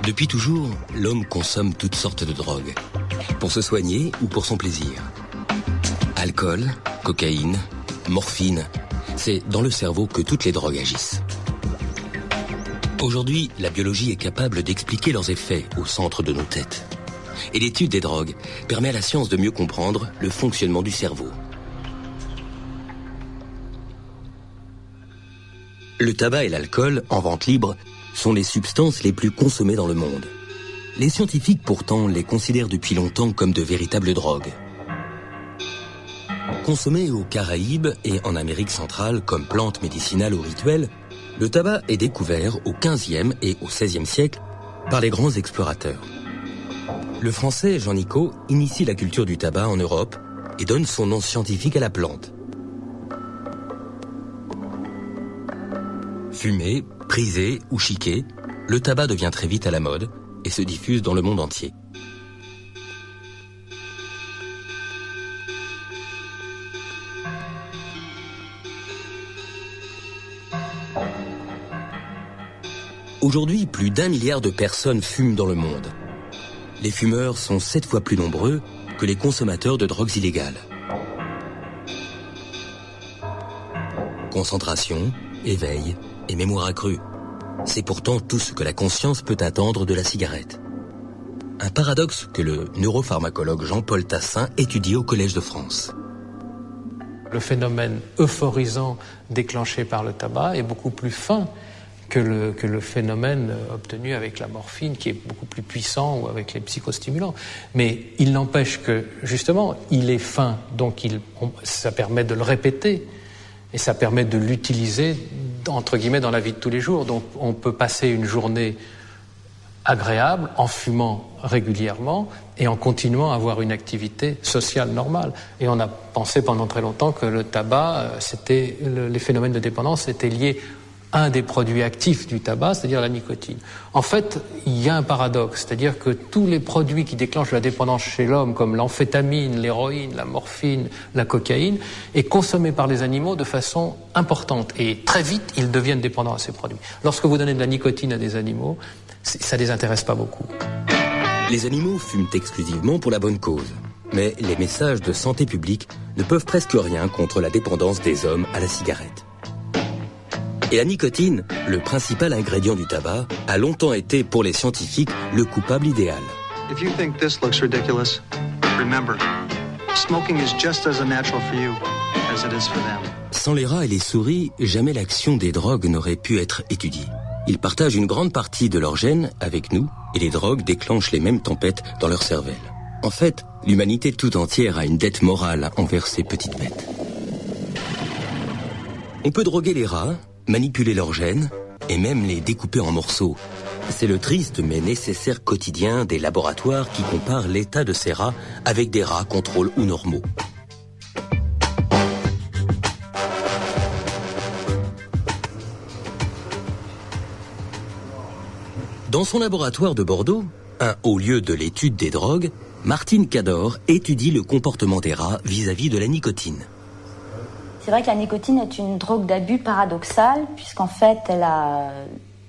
Depuis toujours, l'homme consomme toutes sortes de drogues, pour se soigner ou pour son plaisir. Alcool, cocaïne, morphine, c'est dans le cerveau que toutes les drogues agissent. Aujourd'hui, la biologie est capable d'expliquer leurs effets au centre de nos têtes. Et l'étude des drogues permet à la science de mieux comprendre le fonctionnement du cerveau. Le tabac et l'alcool, en vente libre, sont les substances les plus consommées dans le monde. Les scientifiques, pourtant, les considèrent depuis longtemps comme de véritables drogues. Consommé aux Caraïbes et en Amérique centrale comme plante médicinale ou rituelle, le tabac est découvert au XVe et au XVIe siècle par les grands explorateurs. Le français Jean Nicot initie la culture du tabac en Europe et donne son nom scientifique à la plante. Fumé, prisé ou chiqué, le tabac devient très vite à la mode et se diffuse dans le monde entier. Aujourd'hui, plus d'1 milliard de personnes fument dans le monde. Les fumeurs sont 7 fois plus nombreux que les consommateurs de drogues illégales. Concentration, éveil et mémoire accrue. C'est pourtant tout ce que la conscience peut attendre de la cigarette. Un paradoxe que le neuropharmacologue Jean-Paul Tassin étudie au Collège de France. Le phénomène euphorisant déclenché par le tabac est beaucoup plus fin que le phénomène obtenu avec la morphine, qui est beaucoup plus puissant, ou avec les psychostimulants. Mais il n'empêche que, justement, il est fin, donc ça permet de le répéter, et ça permet de l'utiliser, entre guillemets, dans la vie de tous les jours. Donc on peut passer une journée agréable en fumant régulièrement et en continuant à avoir une activité sociale normale. Et on a pensé pendant très longtemps que le tabac, les phénomènes de dépendance étaient liés à un des produits actifs du tabac, c'est-à-dire la nicotine. En fait, il y a un paradoxe, c'est-à-dire que tous les produits qui déclenchent la dépendance chez l'homme, comme l'amphétamine, l'héroïne, la morphine, la cocaïne, est consommé par les animaux de façon importante. Et très vite, ils deviennent dépendants à ces produits. Lorsque vous donnez de la nicotine à des animaux, ça les intéresse pas beaucoup. Les animaux fument exclusivement pour la bonne cause. Mais les messages de santé publique ne peuvent presque rien contre la dépendance des hommes à la cigarette. Et la nicotine, le principal ingrédient du tabac, a longtemps été pour les scientifiques le coupable idéal. If you think this looks ridiculous, remember, smoking is just as unnatural for you as it is for them. Sans les rats et les souris, jamais l'action des drogues n'aurait pu être étudiée. Ils partagent une grande partie de leurs gènes avec nous et les drogues déclenchent les mêmes tempêtes dans leur cervelle. En fait, l'humanité tout entière a une dette morale envers ces petites bêtes. On peut droguer les rats, manipuler leurs gènes et même les découper en morceaux. C'est le triste mais nécessaire quotidien des laboratoires qui comparent l'état de ces rats avec des rats contrôle ou normaux. Dans son laboratoire de Bordeaux, un haut lieu de l'étude des drogues, Martine Cador étudie le comportement des rats vis-à-vis de la nicotine. C'est vrai que la nicotine est une drogue d'abus paradoxale, puisqu'en fait, elle a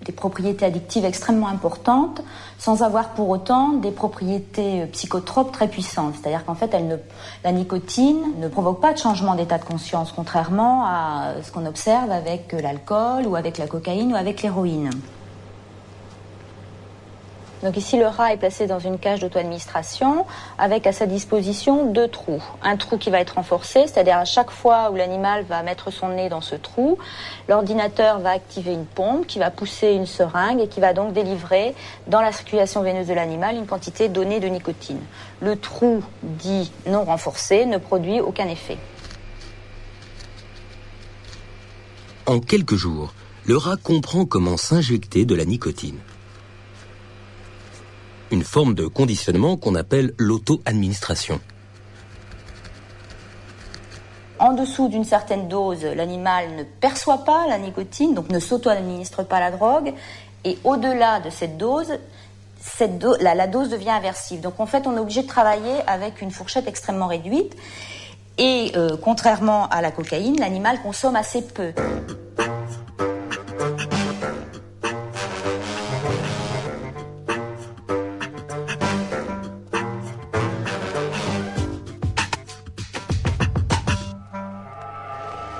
des propriétés addictives extrêmement importantes, sans avoir pour autant des propriétés psychotropes très puissantes. C'est-à-dire qu'en fait, la nicotine ne provoque pas de changement d'état de conscience, contrairement à ce qu'on observe avec l'alcool, ou avec la cocaïne, ou avec l'héroïne. Donc ici, le rat est placé dans une cage d'auto-administration avec à sa disposition 2 trous. Un trou qui va être renforcé, c'est-à-dire à chaque fois où l'animal va mettre son nez dans ce trou, l'ordinateur va activer une pompe qui va pousser une seringue et qui va donc délivrer dans la circulation veineuse de l'animal une quantité donnée de nicotine. Le trou dit non renforcé ne produit aucun effet. En quelques jours, le rat comprend comment s'injecter de la nicotine. Une forme de conditionnement qu'on appelle l'auto-administration. En dessous d'une certaine dose, l'animal ne perçoit pas la nicotine, donc ne s'auto-administre pas la drogue. Et au-delà de cette dose, la dose devient aversive. Donc en fait, on est obligé de travailler avec une fourchette extrêmement réduite. Et contrairement à la cocaïne, l'animal consomme assez peu.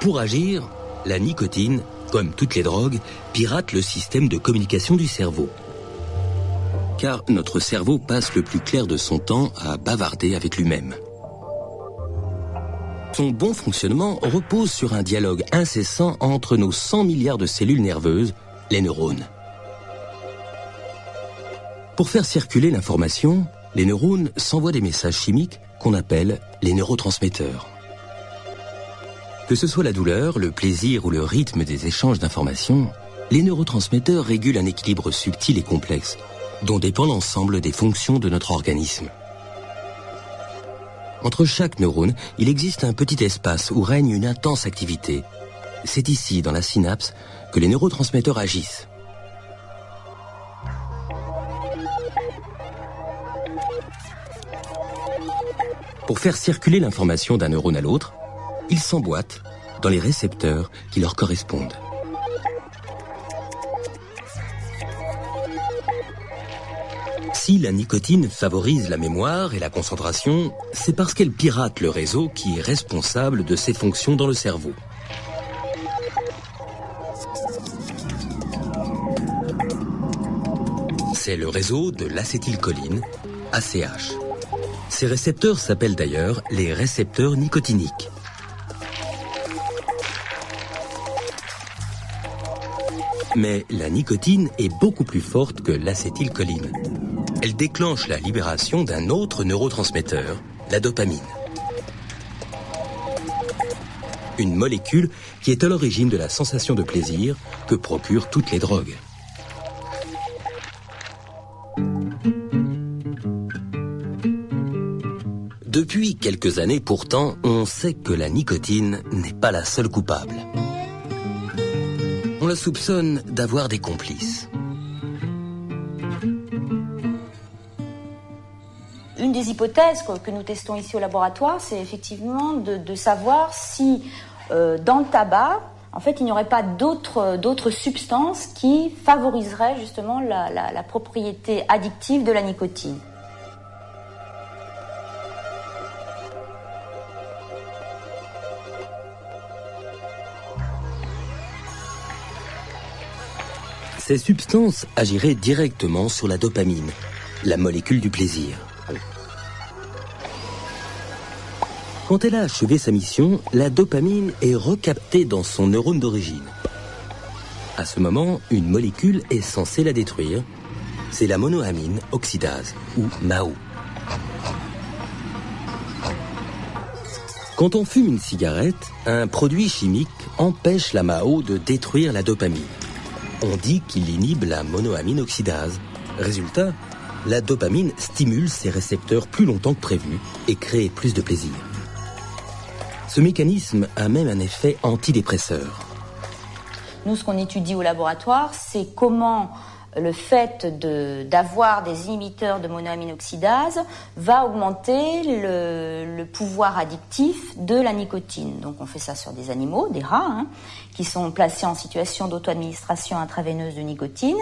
Pour agir, la nicotine, comme toutes les drogues, pirate le système de communication du cerveau. Car notre cerveau passe le plus clair de son temps à bavarder avec lui-même. Son bon fonctionnement repose sur un dialogue incessant entre nos 100 milliards de cellules nerveuses, les neurones. Pour faire circuler l'information, les neurones s'envoient des messages chimiques qu'on appelle les neurotransmetteurs. Que ce soit la douleur, le plaisir ou le rythme des échanges d'informations, les neurotransmetteurs régulent un équilibre subtil et complexe, dont dépend l'ensemble des fonctions de notre organisme. Entre chaque neurone, il existe un petit espace où règne une intense activité. C'est ici, dans la synapse, que les neurotransmetteurs agissent. Pour faire circuler l'information d'un neurone à l'autre, ils s'emboîtent dans les récepteurs qui leur correspondent. Si la nicotine favorise la mémoire et la concentration, c'est parce qu'elle pirate le réseau qui est responsable de ses fonctions dans le cerveau. C'est le réseau de l'acétylcholine, ACH. Ces récepteurs s'appellent d'ailleurs les récepteurs nicotiniques. Mais la nicotine est beaucoup plus forte que l'acétylcholine. Elle déclenche la libération d'un autre neurotransmetteur, la dopamine. Une molécule qui est à l'origine de la sensation de plaisir que procurent toutes les drogues. Depuis quelques années pourtant, on sait que la nicotine n'est pas la seule coupable. On la soupçonne d'avoir des complices. Une des hypothèses que nous testons ici au laboratoire, c'est effectivement de savoir si dans le tabac, en fait, il n'y aurait pas d'autres substances qui favoriseraient justement la propriété addictive de la nicotine. Ces substances agiraient directement sur la dopamine, la molécule du plaisir. Quand elle a achevé sa mission, la dopamine est recaptée dans son neurone d'origine. À ce moment, une molécule est censée la détruire. C'est la monoamine oxydase, ou MAO. Quand on fume une cigarette, un produit chimique empêche la MAO de détruire la dopamine. On dit qu'il inhibe la monoamine oxydase. Résultat, la dopamine stimule ses récepteurs plus longtemps que prévu et crée plus de plaisir. Ce mécanisme a même un effet antidépresseur. Nous, ce qu'on étudie au laboratoire, c'est comment le fait d'avoir des inhibiteurs de monoamine oxydase va augmenter le pouvoir addictif de la nicotine. Donc on fait ça sur des animaux, des rats, qui sont placés en situation d'auto-administration intraveineuse de nicotine.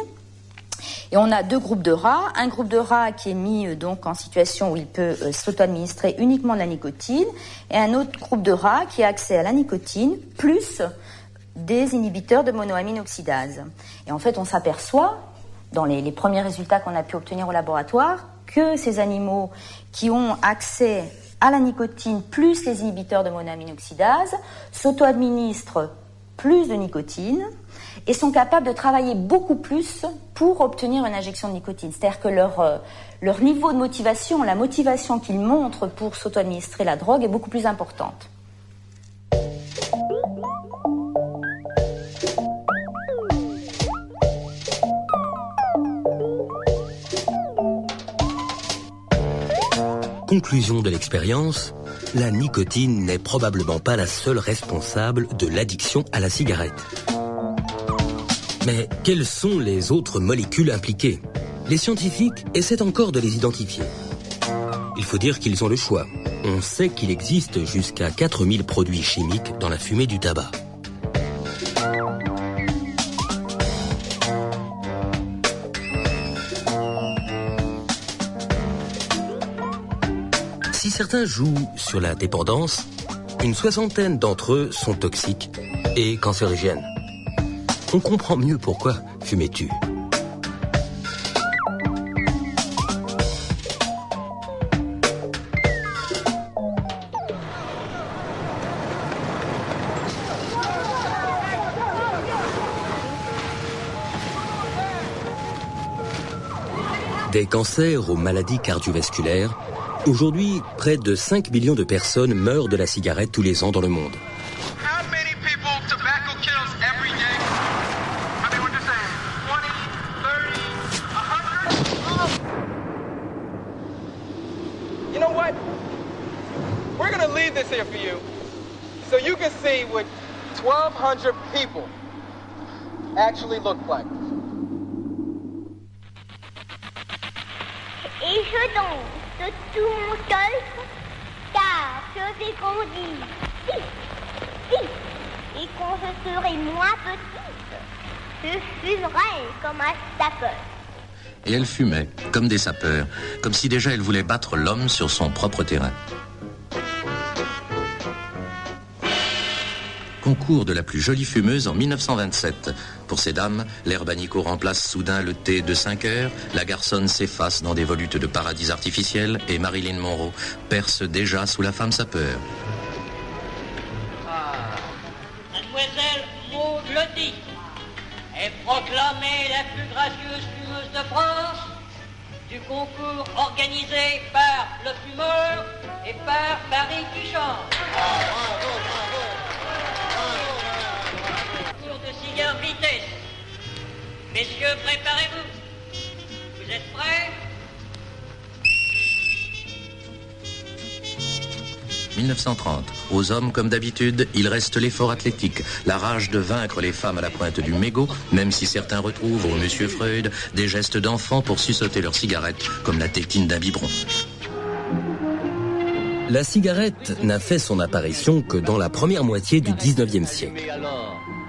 Et on a deux groupes de rats. Un groupe de rats qui est mis donc en situation où il peut s'auto-administrer uniquement de la nicotine, et un autre groupe de rats qui a accès à la nicotine plus des inhibiteurs de monoamine oxydase. Et en fait, on s'aperçoit, dans les premiers résultats qu'on a pu obtenir au laboratoire, que ces animaux qui ont accès à la nicotine plus les inhibiteurs de monoamine oxydase s'auto-administrent plus de nicotine et sont capables de travailler beaucoup plus pour obtenir une injection de nicotine. C'est-à-dire que leur niveau de motivation, la motivation qu'ils montrent pour s'auto-administrer la drogue est beaucoup plus importante. Conclusion de l'expérience, la nicotine n'est probablement pas la seule responsable de l'addiction à la cigarette. Mais quelles sont les autres molécules impliquées? Les scientifiques essaient encore de les identifier. Il faut dire qu'ils ont le choix. On sait qu'il existe jusqu'à 4000 produits chimiques dans la fumée du tabac. Si certains jouent sur la dépendance, Une soixantaine d'entre eux sont toxiques et cancérigènes. On comprend mieux pourquoi fumer tue. Des cancers aux maladies cardiovasculaires, aujourd'hui, près de 5 millions de personnes meurent de la cigarette tous les ans dans le monde. You know what? We're going to leave this here for you so you can see what 1,200 people actually look like. Et je danse de tout mon cœur, car je vais grandir vite. Et quand je serai moins petite, je fumerai comme un sapeur. Et elle fumait, comme des sapeurs, comme si déjà elle voulait battre l'homme sur son propre terrain. Concours de la plus jolie fumeuse en 1927. Pour ces dames, l'herbe à Nico remplace soudain le thé de 5 heures, la garçonne s'efface dans des volutes de paradis artificiels et Marilyn Monroe perce déjà sous la femme sapeur. Mademoiselle Maud Lottie est proclamée la plus gracieuse fumeuse de France du concours organisé par le fumeur et par Paris qui chante. Concours de cigare vitesse. Messieurs, préparez-vous. Vous êtes prêts? 1930. Aux hommes, comme d'habitude, il reste l'effort athlétique, la rage de vaincre les femmes à la pointe du mégot, même si certains retrouvent au Monsieur Freud des gestes d'enfants pour suçoter leur cigarette, comme la tétine d'un biberon. La cigarette n'a fait son apparition que dans la première moitié du 19e siècle.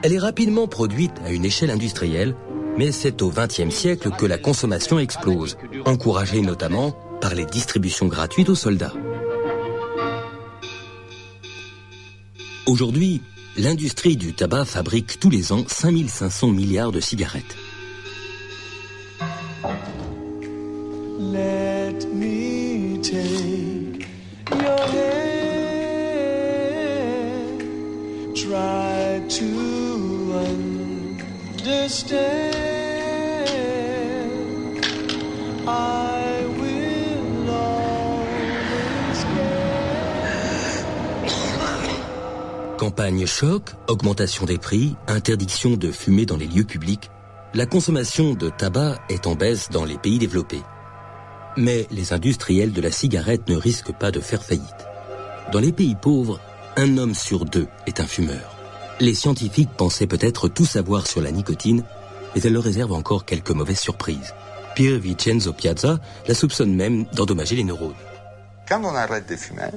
Elle est rapidement produite à une échelle industrielle, mais c'est au 20e siècle que la consommation explose, encouragée notamment par les distributions gratuites aux soldats. Aujourd'hui, l'industrie du tabac fabrique tous les ans 5500 milliards de cigarettes. Let me take your hand, try to understand. I will always care. Campagne choc, augmentation des prix, interdiction de fumer dans les lieux publics, la consommation de tabac est en baisse dans les pays développés. Mais les industriels de la cigarette ne risquent pas de faire faillite. Dans les pays pauvres, un homme sur 2 est un fumeur. Les scientifiques pensaient peut-être tout savoir sur la nicotine, mais elle leur réserve encore quelques mauvaises surprises. Pier Vincenzo Piazza la soupçonne même d'endommager les neurones. Quand on arrête de fumer,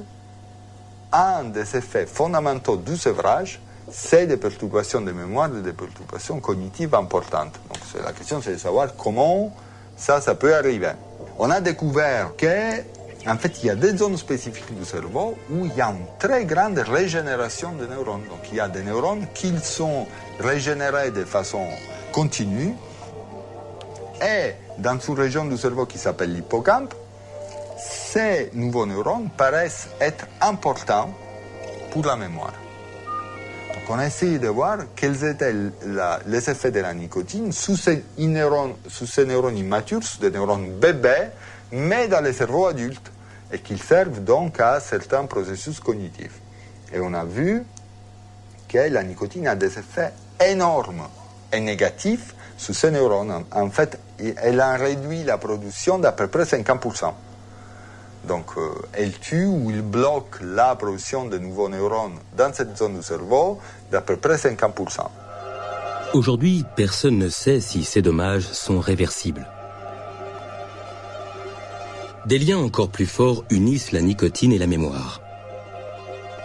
un des effets fondamentaux du sevrage, c'est des perturbations de mémoire, des perturbations cognitives importantes. Donc la question, c'est de savoir comment ça peut arriver. On a découvert qu'en fait, il y a des zones spécifiques du cerveau où il y a une très grande régénération des neurones. Donc il y a des neurones qui sont régénérés de façon continue. Et dans une région du cerveau qui s'appelle l'hippocampe, ces nouveaux neurones paraissent être importants pour la mémoire. Donc on a essayé de voir quels étaient les effets de la nicotine sous ces neurones immatures, sous des neurones bébés, mais dans les cerveaux adultes, et qu'ils servent donc à certains processus cognitifs. Et on a vu que la nicotine a des effets énormes et négatifs sur ces neurones. En fait, elle a réduit la production d'à peu près 50%. Donc, elle tue ou elle bloque la production de nouveaux neurones dans cette zone du cerveau d'à peu près 50%. Aujourd'hui, personne ne sait si ces dommages sont réversibles. Des liens encore plus forts unissent la nicotine et la mémoire.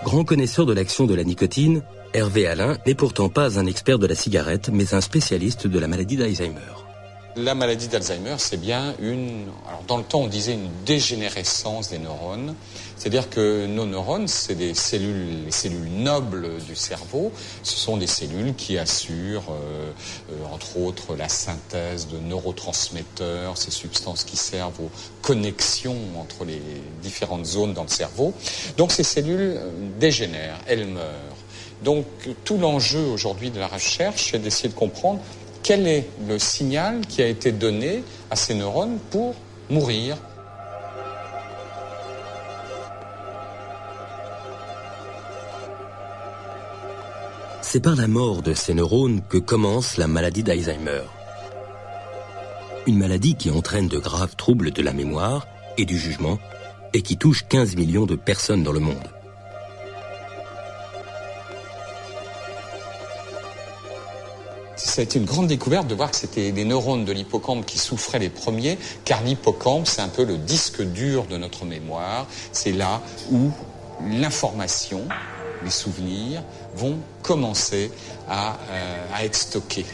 Grand connaisseur de l'action de la nicotine, Hervé Alain n'est pourtant pas un expert de la cigarette, mais un spécialiste de la maladie d'Alzheimer. La maladie d'Alzheimer, c'est bien alors dans le temps on disait une dégénérescence des neurones, c'est-à-dire que nos neurones, c'est les cellules nobles du cerveau, ce sont des cellules qui assurent entre autres la synthèse de neurotransmetteurs, ces substances qui servent aux connexions entre les différentes zones dans le cerveau. Donc ces cellules dégénèrent, elles meurent. Donc tout l'enjeu aujourd'hui de la recherche, c'est d'essayer de comprendre quel est le signal qui a été donné à ces neurones pour mourir. C'est par la mort de ces neurones que commence la maladie d'Alzheimer. Une maladie qui entraîne de graves troubles de la mémoire et du jugement et qui touche 15 millions de personnes dans le monde. Ça a été une grande découverte de voir que c'était les neurones de l'hippocampe qui souffraient les premiers, car l'hippocampe, c'est un peu le disque dur de notre mémoire. C'est là où l'information, les souvenirs, vont commencer à être stockés.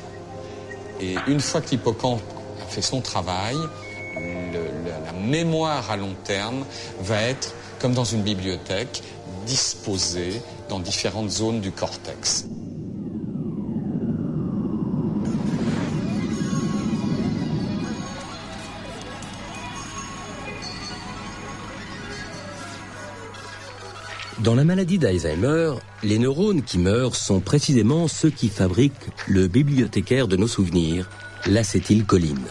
Et une fois que l'hippocampe a fait son travail, la mémoire à long terme va être, comme dans une bibliothèque, disposée dans différentes zones du cortex. Dans la maladie d'Alzheimer, les neurones qui meurent sont précisément ceux qui fabriquent le bibliothécaire de nos souvenirs, l'acétylcholine.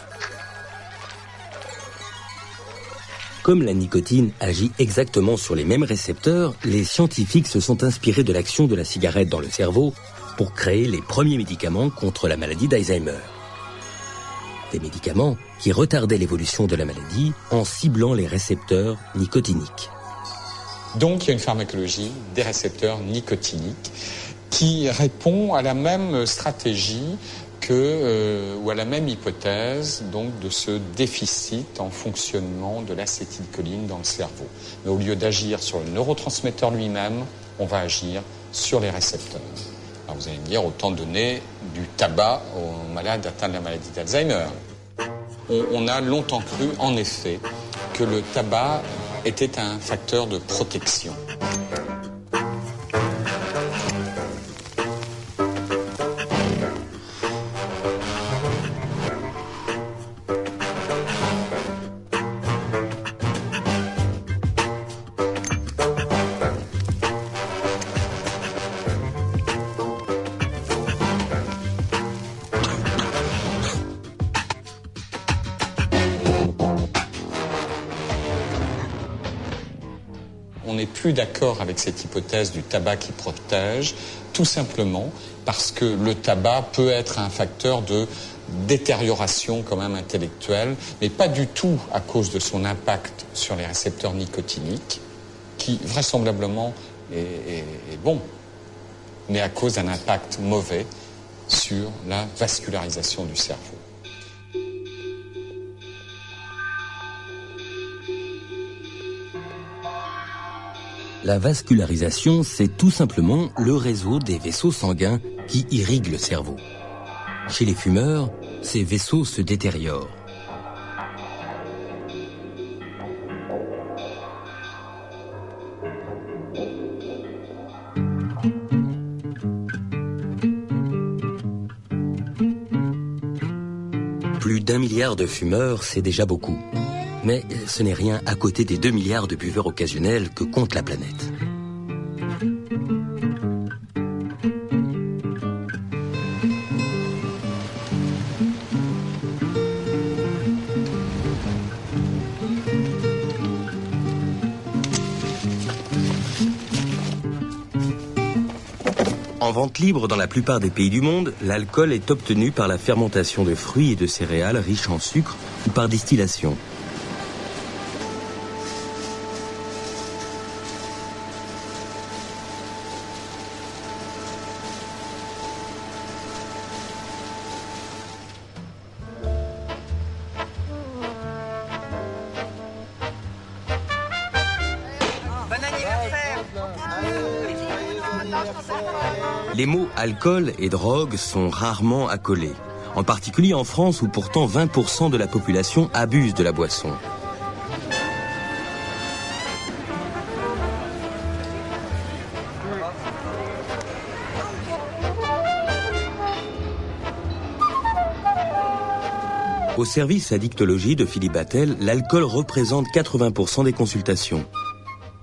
Comme la nicotine agit exactement sur les mêmes récepteurs, les scientifiques se sont inspirés de l'action de la cigarette dans le cerveau pour créer les premiers médicaments contre la maladie d'Alzheimer. Des médicaments qui retardaient l'évolution de la maladie en ciblant les récepteurs nicotiniques. Donc il y a une pharmacologie des récepteurs nicotiniques qui répond à la même stratégie ou à la même hypothèse donc, de ce déficit en fonctionnement de l'acétylcholine dans le cerveau. Mais au lieu d'agir sur le neurotransmetteur lui-même, on va agir sur les récepteurs. Alors vous allez me dire, autant donner du tabac aux malades atteints de la maladie d'Alzheimer. On a longtemps cru, en effet, que le tabac était un facteur de protection. On n'est plus d'accord avec cette hypothèse du tabac qui protège, tout simplement parce que le tabac peut être un facteur de détérioration quand même intellectuelle, mais pas du tout à cause de son impact sur les récepteurs nicotiniques, qui vraisemblablement est bon, mais à cause d'un impact mauvais sur la vascularisation du cerveau. La vascularisation, c'est tout simplement le réseau des vaisseaux sanguins qui irriguent le cerveau. Chez les fumeurs, ces vaisseaux se détériorent. Plus d'1 milliard de fumeurs, c'est déjà beaucoup. Mais ce n'est rien à côté des 2 milliards de buveurs occasionnels que compte la planète. En vente libre dans la plupart des pays du monde, l'alcool est obtenu par la fermentation de fruits et de céréales riches en sucre ou par distillation. Les mots alcool et drogue sont rarement accolés. en particulier en France où pourtant 20% de la population abuse de la boisson. Au service addictologie de Philippe Battel, l'alcool représente 80% des consultations.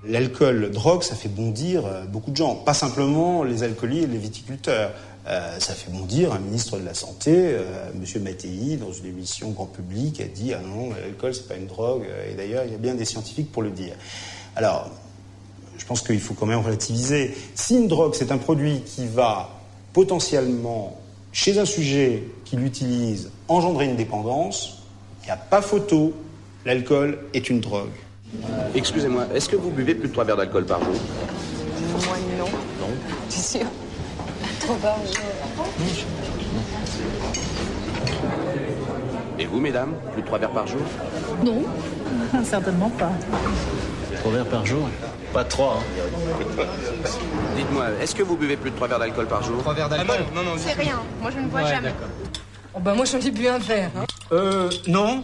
L'alcool, drogue, ça fait bondir beaucoup de gens, pas simplement les alcooliers et les viticulteurs. Ça fait bondir un ministre de la Santé, M. Mattei, dans une émission grand public, a dit « Ah non, l'alcool, c'est pas une drogue ». Et d'ailleurs, il y a bien des scientifiques pour le dire. Alors, je pense qu'il faut quand même relativiser. Si une drogue, c'est un produit qui va potentiellement, chez un sujet qui l'utilise, engendrer une dépendance, il n'y a pas photo, l'alcool est une drogue. Excusez-moi, est-ce que vous buvez plus de 3 verres d'alcool par jour? Moi, non. Non. T'es sûr? 3 par jour. Et vous, mesdames, plus de 3 verres par jour? Non, certainement pas. 3 verres par jour? Pas 3, hein. Dites-moi, est-ce que vous buvez plus de 3 verres d'alcool par jour? 3 verres d'alcool? Non, c'est rien. Moi, je ne bois jamais. Oh, bah, moi, j'en ai bu un verre. Hein. Non.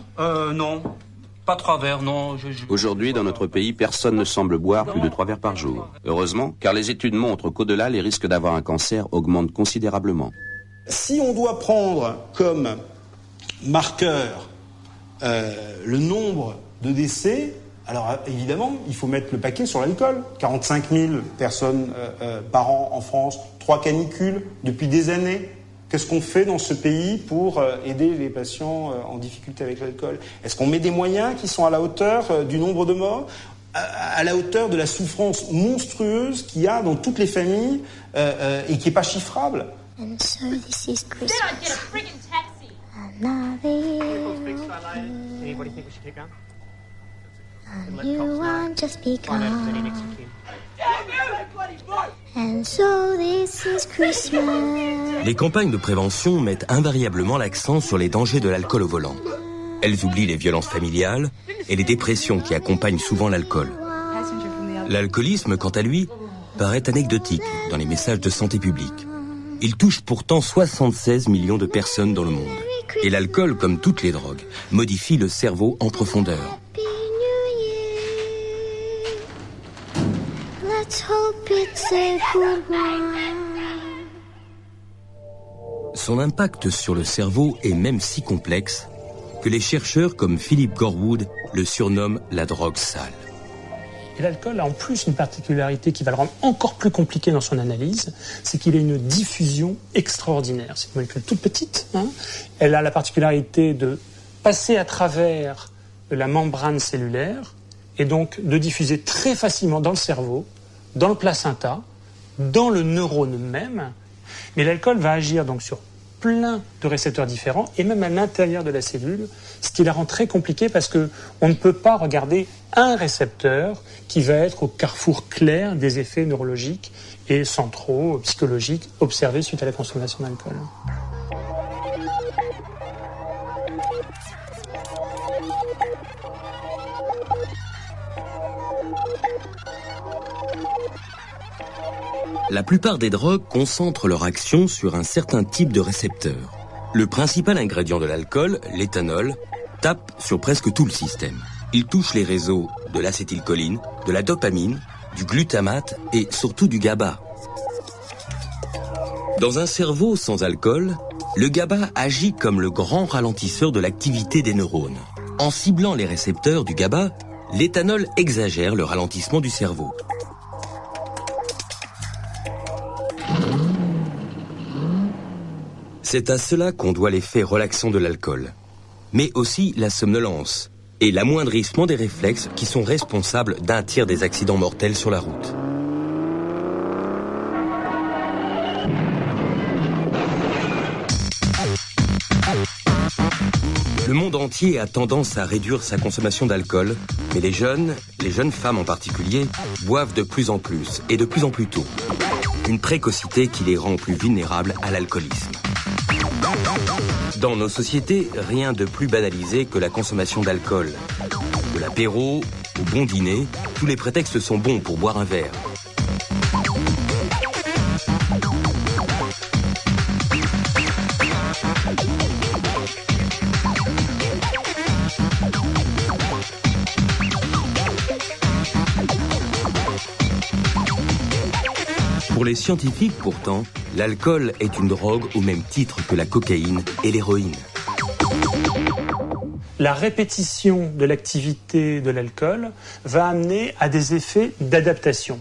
Pas 3 verres, non. Aujourd'hui, dans notre pays, personne ne semble boire plus de 3 verres par jour. Heureusement, car les études montrent qu'au-delà, les risques d'avoir un cancer augmentent considérablement. Si on doit prendre comme marqueur le nombre de décès, alors évidemment, il faut mettre le paquet sur l'alcool. 45 000 personnes par an en France, 3 canicules depuis des années. Qu'est-ce qu'on fait dans ce pays pour aider les patients en difficulté avec l'alcool? Est-ce qu'on met des moyens qui sont à la hauteur du nombre de morts, à la hauteur de la souffrance monstrueuse qu'il y a dans toutes les familles et qui n'est pas chiffrable? And so this is Christmas. Then I'd get a friggin' taxi. Anybody think we should take on? You want just because. And so this is Christmas. Les campagnes de prévention mettent invariablement l'accent sur les dangers de l'alcool au volant. Elles oublient les violences familiales et les dépressions qui accompagnent souvent l'alcool. L'alcoolisme, quant à lui, paraît anecdotique dans les messages de santé publique. Il touche pourtant 76 millions de personnes dans le monde. Et l'alcool, comme toutes les drogues, modifie le cerveau en profondeur. Let's hope it's a good one. Son impact sur le cerveau est même si complexe que les chercheurs comme Philip Gorwood le surnomment la drogue sale. Et l'alcool a en plus une particularité qui va le rendre encore plus compliqué dans son analyse, c'est qu'il a une diffusion extraordinaire. C'est une molécule toute petite, hein. Elle a la particularité de passer à travers la membrane cellulaire et donc de diffuser très facilement dans le cerveau, dans le placenta, dans le neurone même. Mais l'alcool va agir donc sur plein de récepteurs différents et même à l'intérieur de la cellule, ce qui la rend très compliquée parce qu'on ne peut pas regarder un récepteur qui va être au carrefour clair des effets neurologiques et centraux, psychologiques, observés suite à la consommation d'alcool. La plupart des drogues concentrent leur action sur un certain type de récepteur. Le principal ingrédient de l'alcool, l'éthanol, tape sur presque tout le système. Il touche les réseaux de l'acétylcholine, de la dopamine, du glutamate et surtout du GABA. Dans un cerveau sans alcool, le GABA agit comme le grand ralentisseur de l'activité des neurones. En ciblant les récepteurs du GABA, l'éthanol exagère le ralentissement du cerveau. C'est à cela qu'on doit l'effet relaxant de l'alcool, mais aussi la somnolence et l'amoindrissement des réflexes qui sont responsables d'un tiers des accidents mortels sur la route. Le monde entier a tendance à réduire sa consommation d'alcool, mais les jeunes femmes en particulier, boivent de plus en plus et de plus en plus tôt. Une précocité qui les rend plus vulnérables à l'alcoolisme. Dans nos sociétés, rien de plus banalisé que la consommation d'alcool. De l'apéro au bon dîner, tous les prétextes sont bons pour boire un verre. Pour les scientifiques, pourtant, l'alcool est une drogue au même titre que la cocaïne et l'héroïne. La répétition de l'activité de l'alcool va amener à des effets d'adaptation.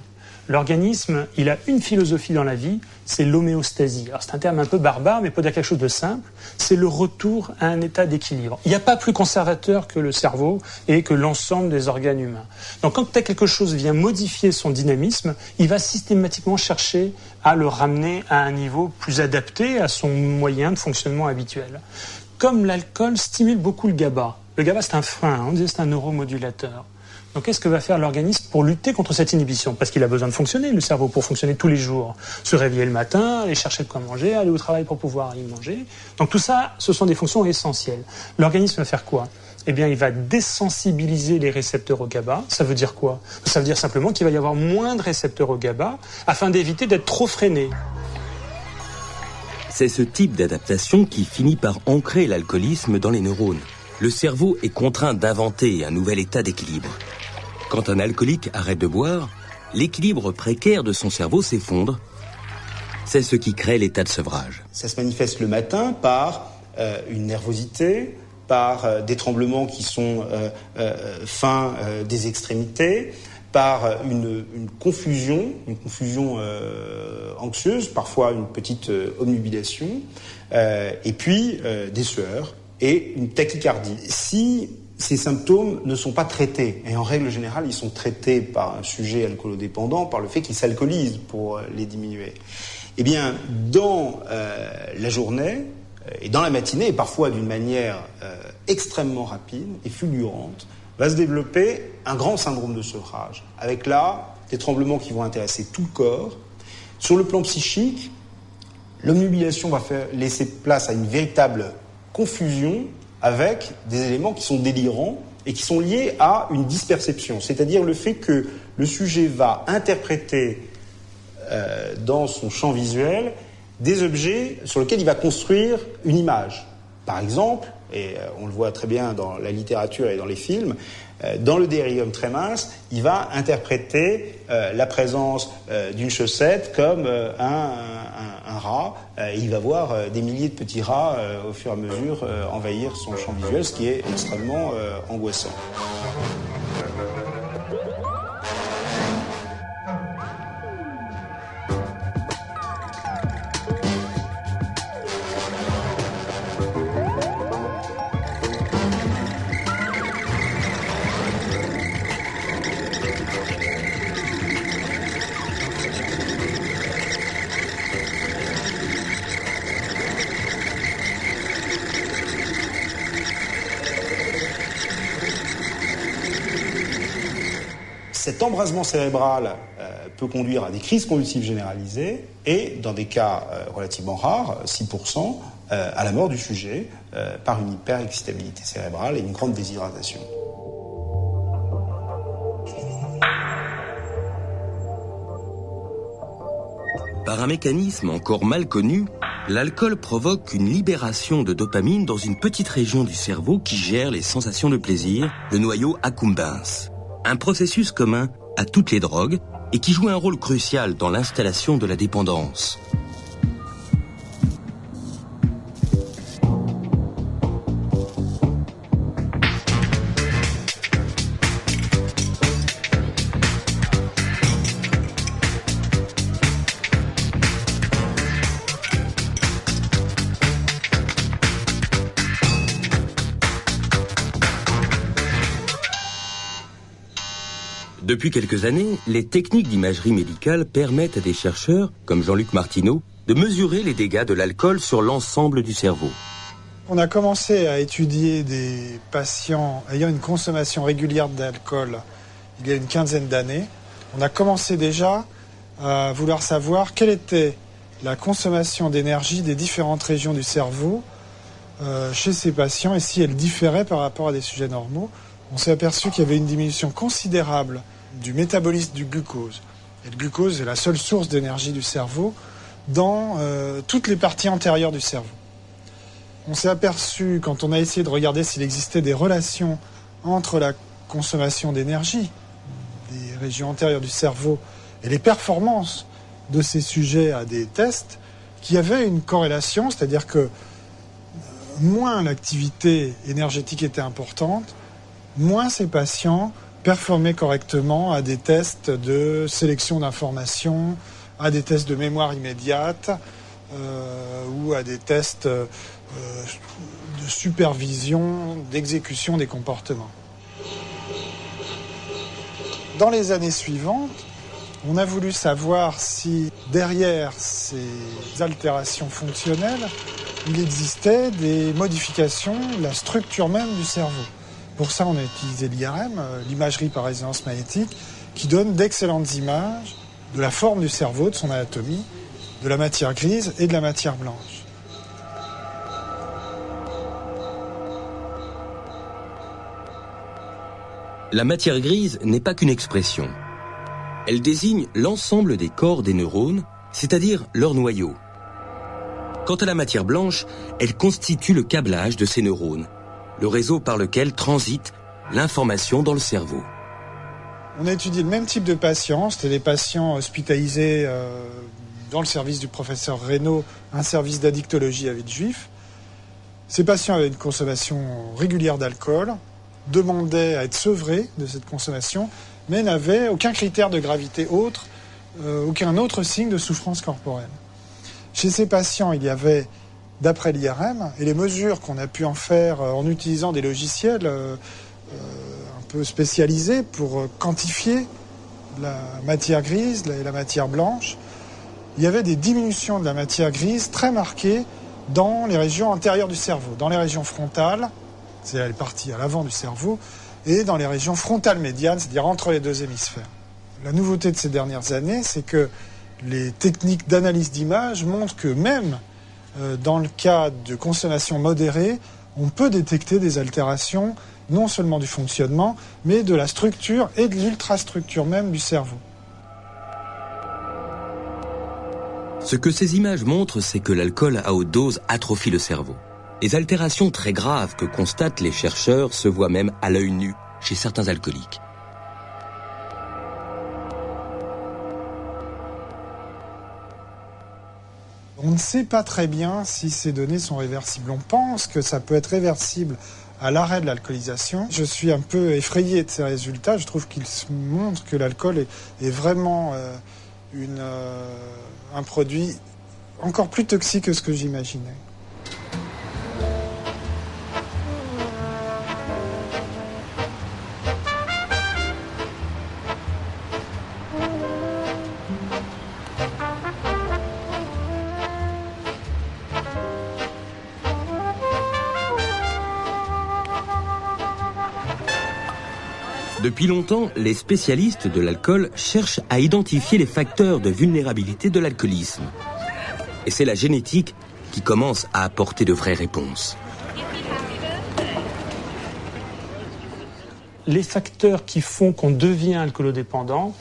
L'organisme, il a une philosophie dans la vie, c'est l'homéostasie. Alors c'est un terme un peu barbare, mais pour dire quelque chose de simple, c'est le retour à un état d'équilibre. Il n'y a pas plus conservateur que le cerveau et que l'ensemble des organes humains. Donc quand quelque chose vient modifier son dynamisme, il va systématiquement chercher à le ramener à un niveau plus adapté à son moyen de fonctionnement habituel. Comme l'alcool stimule beaucoup le GABA. Le GABA, c'est un frein, on disait c'est un neuromodulateur. Donc qu'est-ce que va faire l'organisme pour lutter contre cette inhibition ? Parce qu'il a besoin de fonctionner, le cerveau, pour fonctionner tous les jours. Se réveiller le matin, aller chercher de quoi manger, aller au travail pour pouvoir y manger. Donc tout ça, ce sont des fonctions essentielles. L'organisme va faire quoi ? Eh bien, il va désensibiliser les récepteurs au GABA. Ça veut dire quoi ? Ça veut dire simplement qu'il va y avoir moins de récepteurs au GABA afin d'éviter d'être trop freiné. C'est ce type d'adaptation qui finit par ancrer l'alcoolisme dans les neurones. Le cerveau est contraint d'inventer un nouvel état d'équilibre. Quand un alcoolique arrête de boire, l'équilibre précaire de son cerveau s'effondre. C'est ce qui crée l'état de sevrage. Ça se manifeste le matin par une nervosité, par des tremblements qui sont fins des extrémités, par une confusion anxieuse, parfois une petite obnubilation, et puis des sueurs et une tachycardie. Si ces symptômes ne sont pas traités, et en règle générale, ils sont traités par un sujet alcoolodépendant, par le fait qu'il s'alcoolise pour les diminuer. Eh bien, dans la journée et dans la matinée, et parfois d'une manière extrêmement rapide et fulgurante, va se développer un grand syndrome de sevrage, avec là des tremblements qui vont intéresser tout le corps. Sur le plan psychique, l'obnubilation va laisser place à une véritable confusion avec des éléments qui sont délirants et qui sont liés à une disperception, c'est-à-dire le fait que le sujet va interpréter dans son champ visuel des objets sur lesquels il va construire une image. Par exemple, et on le voit très bien dans la littérature et dans les films, dans le délirium tremens, il va interpréter la présence d'une chaussette comme un rat. Et il va voir des milliers de petits rats au fur et à mesure envahir son champ visuel, ce qui est extrêmement angoissant. Cet embrasement cérébral peut conduire à des crises convulsives généralisées et, dans des cas relativement rares, 6%, à la mort du sujet par une hyperexcitabilité cérébrale et une grande déshydratation. Par un mécanisme encore mal connu, l'alcool provoque une libération de dopamine dans une petite région du cerveau qui gère les sensations de plaisir, le noyau accumbens. Un processus commun à toutes les drogues et qui joue un rôle crucial dans l'installation de la dépendance. Depuis quelques années, les techniques d'imagerie médicale permettent à des chercheurs, comme Jean-Luc Martineau, de mesurer les dégâts de l'alcool sur l'ensemble du cerveau. On a commencé à étudier des patients ayant une consommation régulière d'alcool il y a une quinzaine d'années. On a commencé déjà à vouloir savoir quelle était la consommation d'énergie des différentes régions du cerveau chez ces patients et si elle différait par rapport à des sujets normaux. On s'est aperçu qu'il y avait une diminution considérable du métabolisme du glucose. Et le glucose est la seule source d'énergie du cerveau dans toutes les parties antérieures du cerveau. On s'est aperçu, quand on a essayé de regarder s'il existait des relations entre la consommation d'énergie des régions antérieures du cerveau et les performances de ces sujets à des tests qui avaient une corrélation, c'est-à-dire que moins l'activité énergétique était importante, moins ces patients performaient correctement à des tests de sélection d'informations, à des tests de mémoire immédiate ou à des tests de supervision, d'exécution des comportements. Dans les années suivantes, on a voulu savoir si derrière ces altérations fonctionnelles, il existait des modifications de la structure même du cerveau. Pour ça, on a utilisé l'IRM, l'imagerie par résonance magnétique, qui donne d'excellentes images de la forme du cerveau, de son anatomie, de la matière grise et de la matière blanche. La matière grise n'est pas qu'une expression. Elle désigne l'ensemble des corps des neurones, c'est-à-dire leur noyau. Quant à la matière blanche, elle constitue le câblage de ces neurones, le réseau par lequel transite l'information dans le cerveau. On a étudié le même type de patients, c'était des patients hospitalisés dans le service du professeur Reynaud, un service d'addictologie à Villejuif. Ces patients avaient une consommation régulière d'alcool, demandaient à être sevrés de cette consommation, mais n'avaient aucun critère de gravité autre, aucun autre signe de souffrance corporelle. Chez ces patients, il y avait, d'après l'IRM, et les mesures qu'on a pu en faire en utilisant des logiciels un peu spécialisés pour quantifier la matière grise et la matière blanche, il y avait des diminutions de la matière grise très marquées dans les régions antérieures du cerveau, dans les régions frontales, c'est les parties à l'avant du cerveau, et dans les régions frontales médianes, c'est-à-dire entre les deux hémisphères. La nouveauté de ces dernières années, c'est que les techniques d'analyse d'image montrent que même dans le cas de consommation modérée, on peut détecter des altérations non seulement du fonctionnement, mais de la structure et de l'ultrastructure même du cerveau. Ce que ces images montrent, c'est que l'alcool à haute dose atrophie le cerveau. Les altérations très graves que constatent les chercheurs se voient même à l'œil nu chez certains alcooliques. On ne sait pas très bien si ces données sont réversibles. On pense que ça peut être réversible à l'arrêt de l'alcoolisation. Je suis un peu effrayé de ces résultats. Je trouve qu'ils montrent que l'alcool est vraiment un produit encore plus toxique que ce que j'imaginais. Depuis longtemps, les spécialistes de l'alcool cherchent à identifier les facteurs de vulnérabilité de l'alcoolisme. Et c'est la génétique qui commence à apporter de vraies réponses. Les facteurs qui font qu'on devient alcoolodépendant,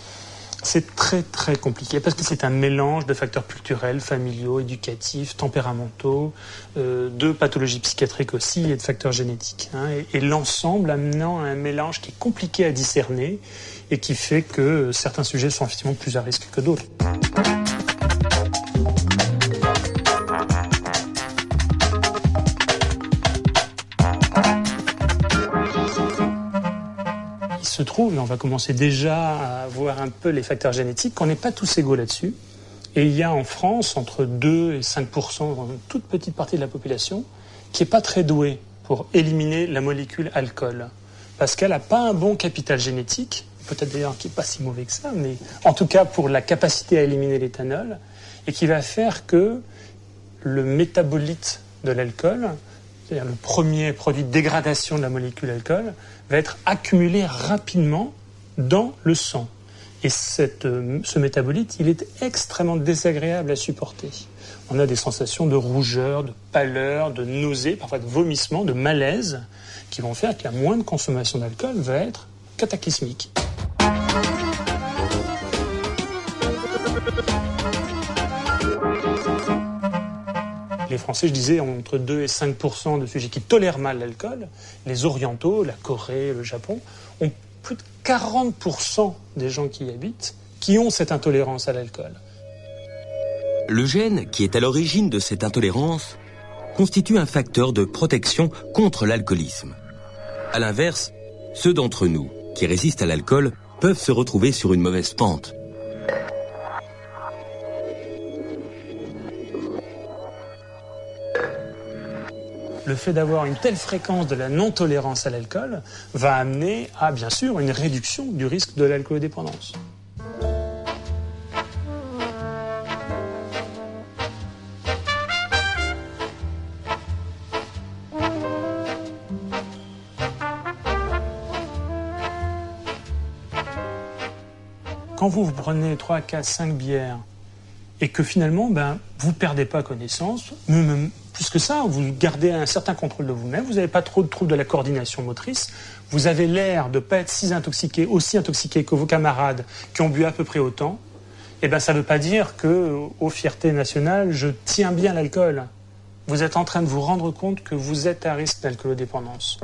c'est très très compliqué parce que c'est un mélange de facteurs culturels, familiaux, éducatifs, tempéramentaux, de pathologies psychiatriques aussi et de facteurs génétiques. Et l'ensemble amenant à un mélange qui est compliqué à discerner et qui fait que certains sujets sont effectivement plus à risque que d'autres. Il se trouve, et on va commencer déjà à voir un peu les facteurs génétiques, qu'on n'est pas tous égaux là-dessus. Et il y a en France entre 2 et 5%, dans une toute petite partie de la population, qui n'est pas très douée pour éliminer la molécule alcool. Parce qu'elle n'a pas un bon capital génétique, peut-être d'ailleurs qui n'est pas si mauvais que ça, mais en tout cas pour la capacité à éliminer l'éthanol, et qui va faire que le métabolite de l'alcool, c'est-à-dire le premier produit de dégradation de la molécule alcool, va être accumulé rapidement dans le sang. Et ce métabolite, il est extrêmement désagréable à supporter. On a des sensations de rougeur, de pâleur, de nausée, parfois de vomissement, de malaise, qui vont faire que la moindre consommation d'alcool va être cataclysmique. Les Français, je disais, ont entre 2 et 5% de sujets qui tolèrent mal l'alcool. Les Orientaux, la Corée, le Japon, ont plus de 40% des gens qui y habitent qui ont cette intolérance à l'alcool. Le gène qui est à l'origine de cette intolérance constitue un facteur de protection contre l'alcoolisme. À l'inverse, ceux d'entre nous qui résistent à l'alcool peuvent se retrouver sur une mauvaise pente. Le fait d'avoir une telle fréquence de la non-tolérance à l'alcool va amener à, bien sûr, une réduction du risque de l'alcoolodépendance. Quand vous prenez 3, 4, 5 bières et que finalement, vous ne perdez pas connaissance, même plus que ça, vous gardez un certain contrôle de vous-même, vous n'avez pas trop de troubles de la coordination motrice, vous avez l'air de ne pas être aussi intoxiqué que vos camarades qui ont bu à peu près autant, ça ne veut pas dire qu'aux fiertés nationales, je tiens bien l'alcool. Vous êtes en train de vous rendre compte que vous êtes à risque d'alcoolodépendance.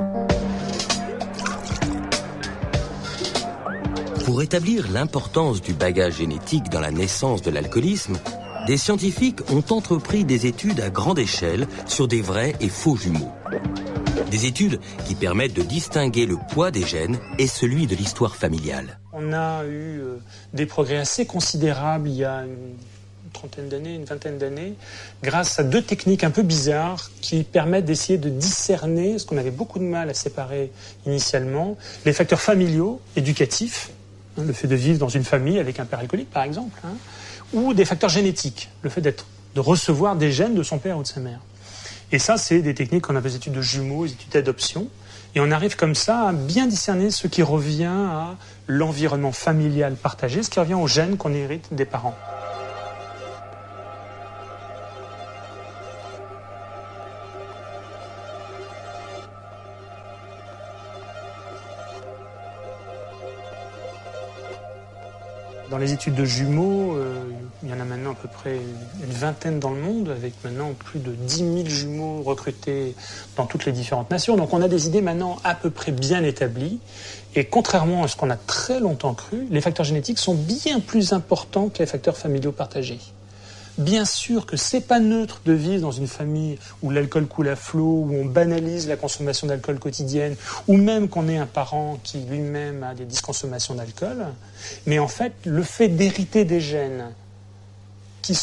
Pour établir l'importance du bagage génétique dans la naissance de l'alcoolisme, des scientifiques ont entrepris des études à grande échelle sur des vrais et faux jumeaux. Des études qui permettent de distinguer le poids des gènes et celui de l'histoire familiale. On a eu des progrès assez considérables il y a une trentaine d'années, une vingtaine d'années, grâce à 2 techniques un peu bizarres qui permettent d'essayer de discerner ce qu'on avait beaucoup de mal à séparer initialement, les facteurs familiaux, éducatifs, le fait de vivre dans une famille avec un père alcoolique par exemple, ou des facteurs génétiques, le fait de recevoir des gènes de son père ou de sa mère. Et ça, c'est des techniques qu'on appelle les études de jumeaux, les études d'adoption. Et on arrive comme ça à bien discerner ce qui revient à l'environnement familial partagé, ce qui revient aux gènes qu'on hérite des parents. Dans les études de jumeaux, il y en a maintenant à peu près une vingtaine dans le monde, avec maintenant plus de 10 000 jumeaux recrutés dans toutes les différentes nations. Donc on a des idées maintenant à peu près bien établies. Et contrairement à ce qu'on a très longtemps cru, les facteurs génétiques sont bien plus importants que les facteurs familiaux partagés. Bien sûr que c'est pas neutre de vivre dans une famille où l'alcool coule à flot, où on banalise la consommation d'alcool quotidienne, ou même qu'on ait un parent qui lui-même a des disconsommations d'alcool. Mais en fait, le fait d'hériter des gènes qui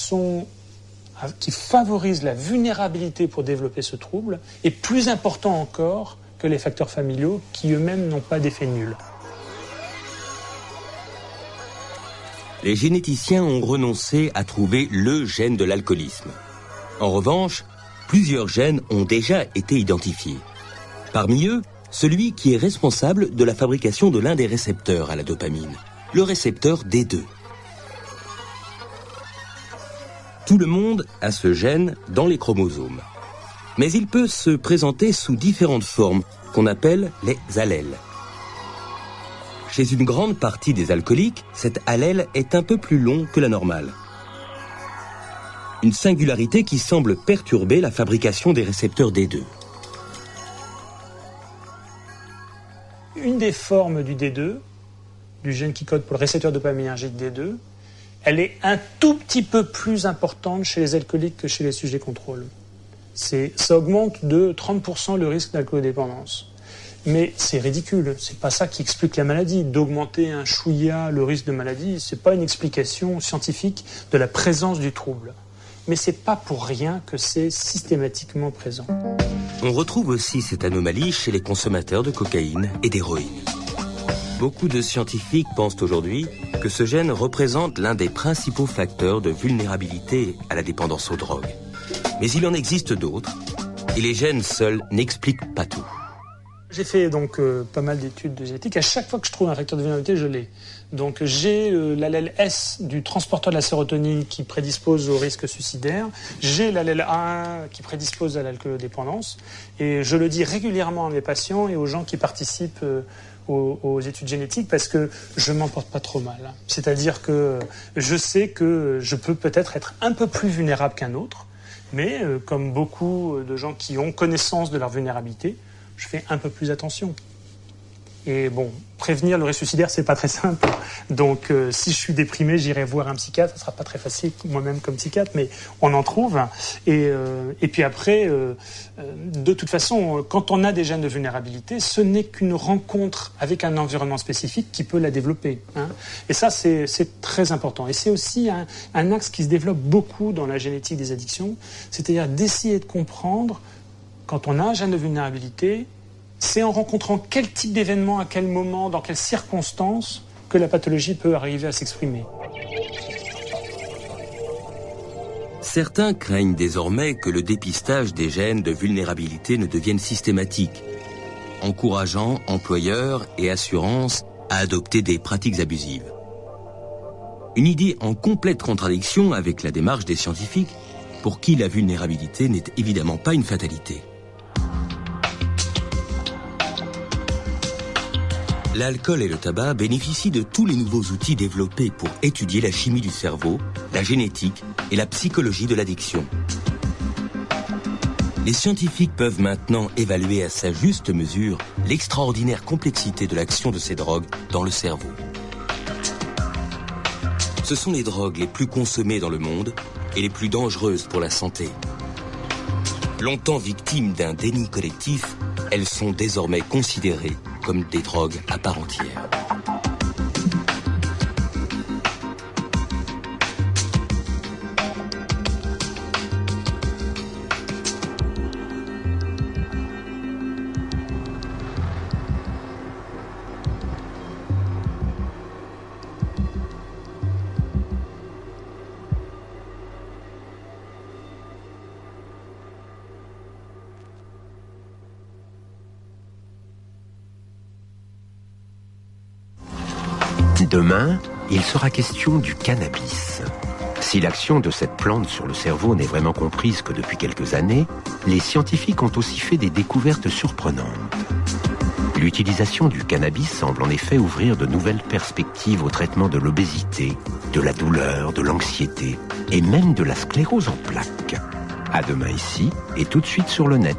favorisent la vulnérabilité pour développer ce trouble est plus important encore que les facteurs familiaux qui eux-mêmes n'ont pas d'effet nul. Les généticiens ont renoncé à trouver le gène de l'alcoolisme. En revanche, plusieurs gènes ont déjà été identifiés. Parmi eux, celui qui est responsable de la fabrication de l'un des récepteurs à la dopamine, le récepteur D2. Tout le monde a ce gène dans les chromosomes. Mais il peut se présenter sous différentes formes qu'on appelle les allèles. Chez une grande partie des alcooliques, cet allèle est un peu plus long que la normale. Une singularité qui semble perturber la fabrication des récepteurs D2. Une des formes du D2, du gène qui code pour le récepteur dopaminergique D2, elle est un tout petit peu plus importante chez les alcooliques que chez les sujets contrôle. Ça augmente de 30% le risque d'alcoolodépendance. Mais c'est ridicule, c'est pas ça qui explique la maladie. D'augmenter un chouïa le risque de maladie, c'est pas une explication scientifique de la présence du trouble. Mais c'est pas pour rien que c'est systématiquement présent. On retrouve aussi cette anomalie chez les consommateurs de cocaïne et d'héroïne. Beaucoup de scientifiques pensent aujourd'hui que ce gène représente l'un des principaux facteurs de vulnérabilité à la dépendance aux drogues. Mais il en existe d'autres, et les gènes seuls n'expliquent pas tout. J'ai fait donc pas mal d'études de génétique. À chaque fois que je trouve un facteur de vulnérabilité, je l'ai. Donc j'ai l'allèle S du transporteur de la sérotonine qui prédispose au risque suicidaire. J'ai l'allèle A1 qui prédispose à l'alcoolodépendance. Et je le dis régulièrement à mes patients et aux gens qui participent aux études génétiques parce que je m'en porte pas trop mal. C'est-à-dire que je sais que je peux peut-être être un peu plus vulnérable qu'un autre, mais comme beaucoup de gens qui ont connaissance de leur vulnérabilité, je fais un peu plus attention. Et bon, prévenir le réseau suicidaire, c'est pas très simple. Donc, si je suis déprimé, j'irai voir un psychiatre. Ça sera pas très facile, moi-même comme psychiatre, mais on en trouve. Et puis après, de toute façon, quand on a des gènes de vulnérabilité, ce n'est qu'une rencontre avec un environnement spécifique qui peut la développer. Hein. Et ça, c'est très important. Et c'est aussi un axe qui se développe beaucoup dans la génétique des addictions, c'est-à-dire d'essayer de comprendre, quand on a un gène de vulnérabilité, c'est en rencontrant quel type d'événement, à quel moment, dans quelles circonstances, que la pathologie peut arriver à s'exprimer. Certains craignent désormais que le dépistage des gènes de vulnérabilité ne devienne systématique, encourageant employeurs et assurances à adopter des pratiques abusives. Une idée en complète contradiction avec la démarche des scientifiques, pour qui la vulnérabilité n'est évidemment pas une fatalité. L'alcool et le tabac bénéficient de tous les nouveaux outils développés pour étudier la chimie du cerveau, la génétique et la psychologie de l'addiction. Les scientifiques peuvent maintenant évaluer à sa juste mesure l'extraordinaire complexité de l'action de ces drogues dans le cerveau. Ce sont les drogues les plus consommées dans le monde et les plus dangereuses pour la santé. Longtemps victimes d'un déni collectif, elles sont désormais considérées comme des drogues à part entière. Demain, il sera question du cannabis. Si l'action de cette plante sur le cerveau n'est vraiment comprise que depuis quelques années, les scientifiques ont aussi fait des découvertes surprenantes. L'utilisation du cannabis semble en effet ouvrir de nouvelles perspectives au traitement de l'obésité, de la douleur, de l'anxiété et même de la sclérose en plaques. À demain ici et tout de suite sur le net.